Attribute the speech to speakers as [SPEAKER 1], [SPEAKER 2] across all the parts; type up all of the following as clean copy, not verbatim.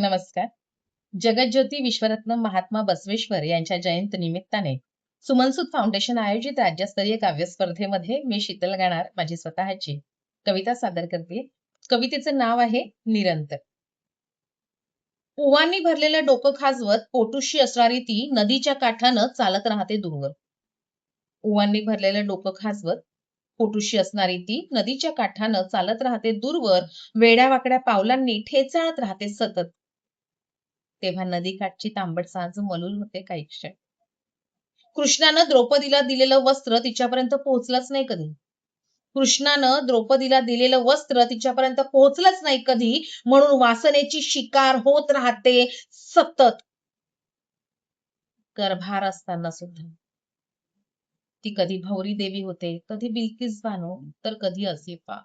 [SPEAKER 1] नमस्कार. जगज्योती विश्वरत्न महात्मा बसवेश्वर यांच्या जयंती निमित्ताने सुमनसूद फाउंडेशन आयोजित राज्यस्तरीय काव्य स्पर्धेमध्ये मी शीतल गाणार माझी स्वतःची कविता सादर करते. कवितेचं नाव आहे निरंतर. ओवांनी भरलेलं डोकं खाजवत पोटुशी असणारी ती नदीच्या काठानं चालत राहते दूरवर. ओवांनी भरलेलं डोकं खाजवत पोटुशी असणारी ती नदीच्या काठानं चालत राहते दूरवर, वेड्यावाकड्या पावलांनी ठेचाळत राहते सतत. तेव्हा नदीकाठची तांबट सांज मलूल होते काही क्षण. कृष्णानं द्रौपदीला दिलेलं वस्त्र तिच्यापर्यंत पोहोचलंच नाही कधी. कृष्णानं द्रौपदीला दिलेलं वस्त्र तिच्यापर्यंत पोहोचलंच नाही कधी, म्हणून वासनेची शिकार होत राहते सतत. गर्भार असताना सुद्धा ती कधी भौरी देवी होते, कधी बिल्किस बानो, तर कधी असिफा.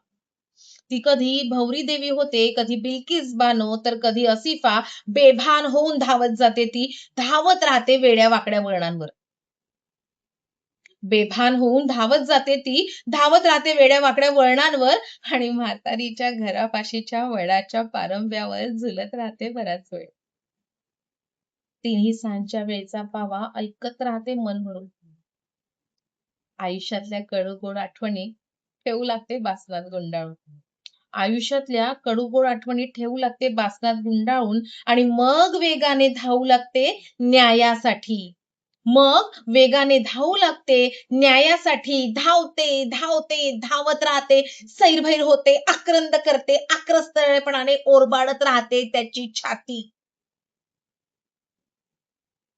[SPEAKER 1] ती कधी भौरी देवी होते, कधी बिल्किस बानो, तर कधी असिफा. बेभान होऊन धावत जाते ती, धावत राहते वेड्या वाकड्या वळणांवर. बेभान होऊन धावत जाते ती, धावत राहते वेड्या वाकड्या वळणांवर आणि म्हातारीच्या घरापाशीच्या वडाच्या पारंब्यावर झुलत राहते बराच वेळ. तिन्ही सांजच्या वेळचा पावा ऐकत राहते मन म्हणून. आयुष्यातल्या कडूगोड आठवणी ठेवू लागते बासनात गुंडाळून. आयुष्यातल्या कडूगोड आठवणी ठेवू लागते बासनात गुंडाळून आणि मग वेगाने धावू लागते न्यायासाठी. मग वेगाने धावू लागते न्यायासाठी. धावते धावते धावत राहते, सैरभैर होते, आक्रंद करते, आक्रस्तपणाने ओरबाडत राहते त्याची छाती.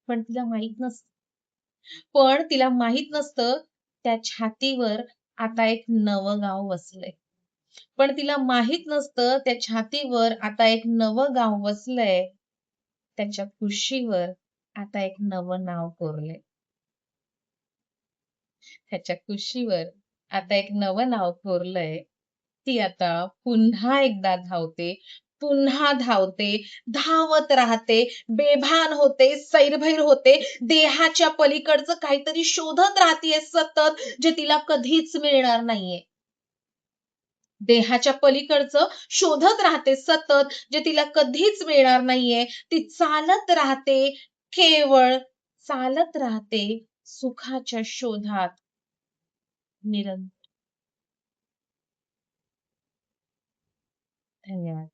[SPEAKER 1] पण तिला माहित नसतं त्या छातीवर आता एक नवं गाव वसलंय. पण तिला माहित नसतं त्या छातीवर आता एक नवं गाव वसलंय. त्याच्या कुशीवर आता एक नवं नाव कोरलंय. त्याच्या कुशीवर आता एक नवं नाव कोरलंय. ती आता पुन्हा एकदा धावते, पुन्हा धावते, धावत राहते, बेभान होते, सैरभैर होते, देहाच्या पलीकडचं काहीतरी शोधत राहतीये सतत, जे तिला कधीच मिळणार नाहीये. देहाच्या पलीकडचं शोधत राहते सतत, जे तिला कधीच मिळणार नाहीये. ती चालत राहते, केवळ चालत राहते सुखाच्या शोधात निरंतर. धन्यवाद.